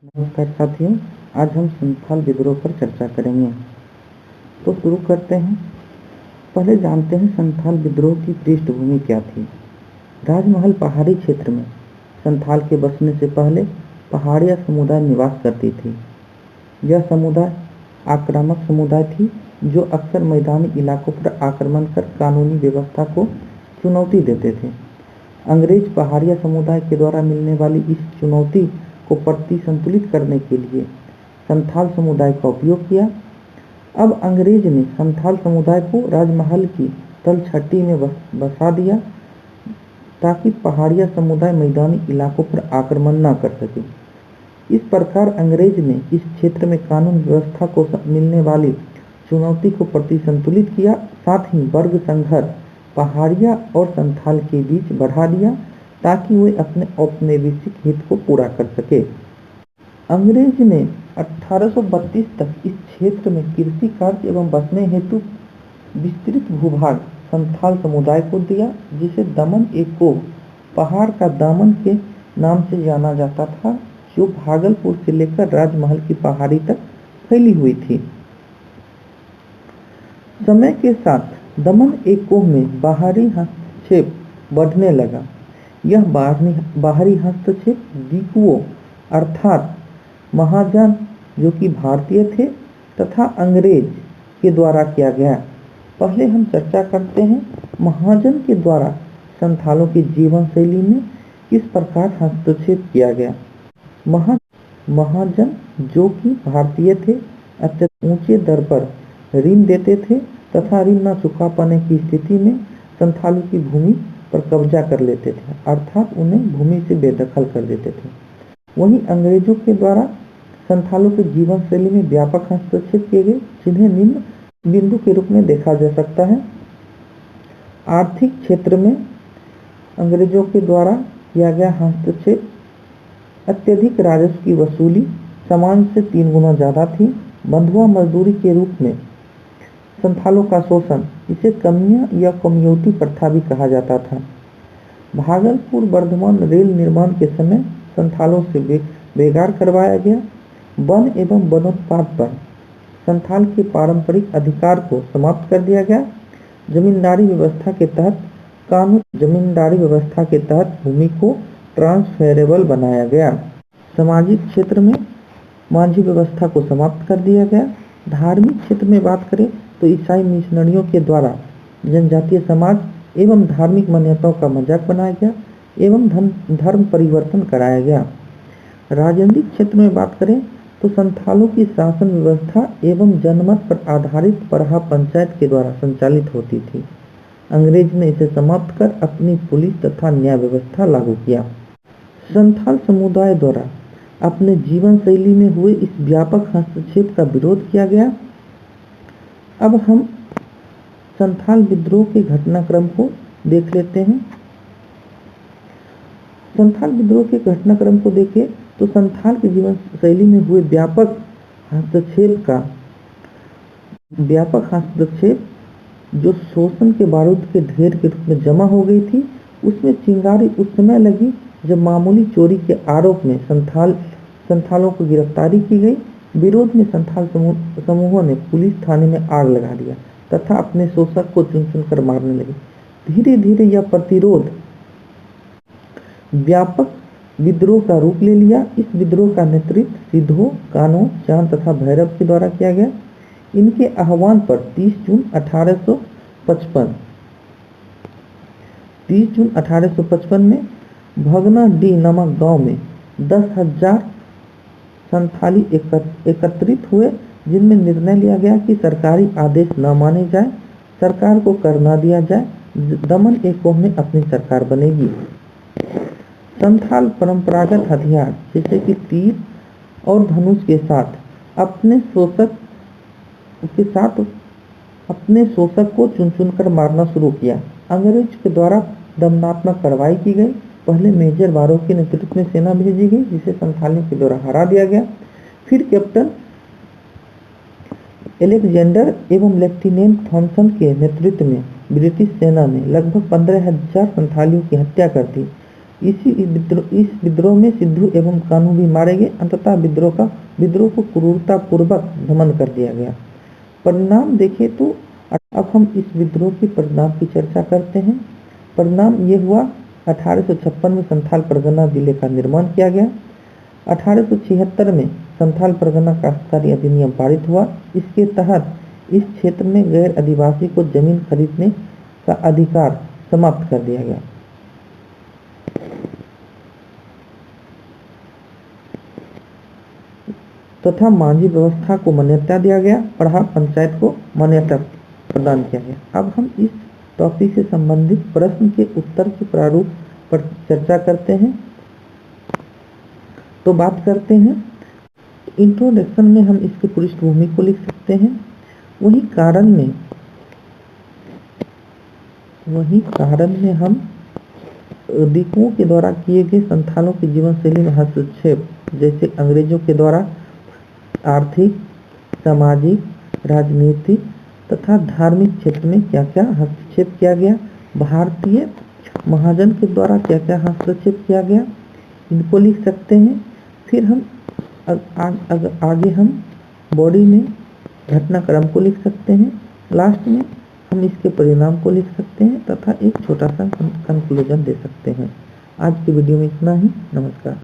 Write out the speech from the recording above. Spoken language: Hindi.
नमस्कार साथियों, आज हम संथाल विद्रोह पर चर्चा करेंगे। तो शुरू करते हैं। पहले जानते हैं संथाल विद्रोह की पृष्ठभूमि क्या थी। राजमहल पहाड़ी क्षेत्र में संथाल के बसने से पहले पहाड़िया समुदाय निवास करती थी। यह समुदाय आक्रामक समुदाय थी जो अक्सर मैदानी इलाकों पर आक्रमण कर कानूनी व्यवस्था को चुनौती देते थे। अंग्रेज पहाड़िया समुदाय के द्वारा मिलने वाली इस चुनौती को संतुलित करने के लिए संथाल समुदाय का उपयोग किया। अब अंग्रेज ने संथाल समुदाय को राजमहल की तलछटी में बसा दिया ताकि पहाड़िया समुदाय मैदानी इलाकों पर आक्रमण न कर सके। इस प्रकार अंग्रेज ने इस क्षेत्र में कानून व्यवस्था को मिलने वाली चुनौती को संतुलित किया। साथ ही वर्ग संघर्ष पहाड़िया और संथाल के बीच बढ़ा दिया ताकि वे अपने औपनिवेशिक हित को पूरा कर सके। अंग्रेज ने 1832 तक इस क्षेत्र में कृषि कार्य एवं बसने हेतु विस्तृत भूभाग संथाल समुदाय को दिया, जिसे दमन एकोह पहाड़ का दामन के नाम से जाना जाता था, जो भागलपुर से लेकर राजमहल की पहाड़ी तक फैली हुई थी। समय के साथ दमन एकोह में बाहरी हस्तक्षेप बढ़ने लगा। यह बाहरी हस्तक्षेप दिकुओं अर्थात महाजन जो कि भारतीय थे तथा अंग्रेज के द्वारा किया गया। पहले हम चर्चा करते हैं महाजन के द्वारा संथालों की जीवन शैली में किस प्रकार हस्तक्षेप किया गया। महाजन जो कि भारतीय थे अत्यंत ऊंचे दर पर ऋण देते थे तथा ऋण न चुका पाने की स्थिति में संथालों की भूमि पर कब्जा कर लेते थे, अर्थात उन्हें भूमि से बेदखल कर देते थे। वहीं अंग्रेजों के द्वारा संथालों के जीवन शैली में व्यापक हस्तक्षेप किए गए, जिन्हें निम्न बिंदु के रूप में देखा जा सकता है। आर्थिक क्षेत्र में अंग्रेजों के द्वारा किया गया हस्तक्षेप अत्यधिक राजस्व की वसूली सामान्य से 3 गुना ज़्यादा थी। बंधुआ मजदूरी के रूप में संथालों का शोषण, इसे कमियां या कमियोटी प्रथा भी कहा जाता था। भागलपुर बर्धमान रेल निर्माण के समय संथालों से बेगार करवाया गया। वन एवं वनोत्पाद पर संथाल के पारंपरिक अधिकार को समाप्त कर दिया गया। जमींदारी व्यवस्था के तहत भूमि को ट्रांसफरेबल बनाया गया। सामाजिक क्षेत्र में माझी व्यवस्था को समाप्त कर दिया गया। धार्मिक क्षेत्र में बात करें तो ईसाई मिशनरियों के द्वारा जनजातीय समाज एवं धार्मिक मान्यताओं का मजाक बनाया गया एवं धर्म परिवर्तन कराया गया। राजनीतिक क्षेत्र में बात करें तो संथालों की शासन व्यवस्था एवं जनमत पर आधारित परहा पंचायत के द्वारा संचालित होती थी। अंग्रेज ने इसे समाप्त कर अपनी पुलिस तथा न्याय व्यवस्था लागू किया। संथाल समुदाय द्वारा अपने जीवन शैली में हुए इस व्यापक हस्तक्षेप का विरोध किया गया। अब हम संथाल विद्रोह के घटनाक्रम को देख लेते हैं। संथाल विद्रोह के घटनाक्रम को देखें तो संथाल के जीवन शैली में हुए व्यापक हस्तक्षेप जो शोषण के बारूद के ढेर के रूप में जमा हो गई थी, उसमें चिंगारी उस समय लगी जब मामूली चोरी के आरोप में संथालों को गिरफ्तारी की गई। विरोध में संथाल समूहों ने पुलिस थाने में आग लगा दिया तथा अपने शोषक को चुन चुन कर मारने लगे। धीरे धीरे यह प्रतिरोध व्यापक विद्रोह का रूप ले लिया। इस विद्रोह का नेतृत्व सिद्धो, कान्हो, चांद तथा भैरव के द्वारा किया गया। इनके आह्वान पर 30 जून 1855 में भगना डी नामक गांव में 10,000 संथाली एकत्रित हुए, जिनमें निर्णय लिया गया कि सरकारी आदेश न माने जाए, सरकार को कर न दिया जाए, दमन एकोह में अपनी सरकार बनेगी। संथाल परंपरागत हथियार जैसे कि तीर और धनुष के साथ अपने शोषक को चुन चुन कर मारना शुरू किया। अंग्रेज के द्वारा दमनात्मक कार्रवाई की गई। पहले मेजर बारो के नेतृत्व में सेना भेजी गई, जिसे संथालियों के द्वारा हरा दिया गया। फिर कैप्टन एलेक्जेंडर एवं लेफ्टिनेंट थॉमसन के नेतृत्व में ब्रिटिश सेना ने लगभग 15,000 संथालियों की हत्या कर दी। इस विद्रोह में सिद्धू एवं कान्हू भी मारे गए। अंततः विद्रोह को क्रूरता पूर्वक दमन कर दिया गया। परिणाम देखें तो अब हम इस विद्रोह के परिणाम की चर्चा करते हैं। परिणाम ये हुआ, 1856 में संथाल परगना जिले का निर्माण किया गया। 1876 में संथाल परगना काश्तकारी अधिनियम पारित हुआ। इसके तहत इस क्षेत्र में गैर आदिवासी को जमीन खरीदने का अधिकार समाप्त कर दिया गया। तथा मांझी व्यवस्था को मान्यता दिया गया। पढ़ा पंचायत को मान्यता प्रदान किया गया। अब हम इस टॉपिक से संबंधित प्रश्न के उत्तर के प्रारूप पर चर्चा करते हैं। तो बात करते हैं, इंट्रोडक्शन में हम इसकी पृष्ठभूमि को लिख सकते हैं। वही कारण में हम दिकुओं के द्वारा किए गए संथालों की जीवन शैली में हस्तक्षेप, जैसे अंग्रेजों के द्वारा आर्थिक, सामाजिक, राजनीतिक तथा धार्मिक क्षेत्र में क्या क्या हस्तक्षेप किया गया, भारतीय महाजन के द्वारा क्या क्या हस्तक्षेप किया गया, इनको लिख सकते हैं। फिर हम आगे हम बॉडी में घटनाक्रम को लिख सकते हैं। लास्ट में हम इसके परिणाम को लिख सकते हैं तथा एक छोटा सा कंक्लूजन दे सकते हैं। आज की वीडियो में इतना ही। नमस्कार।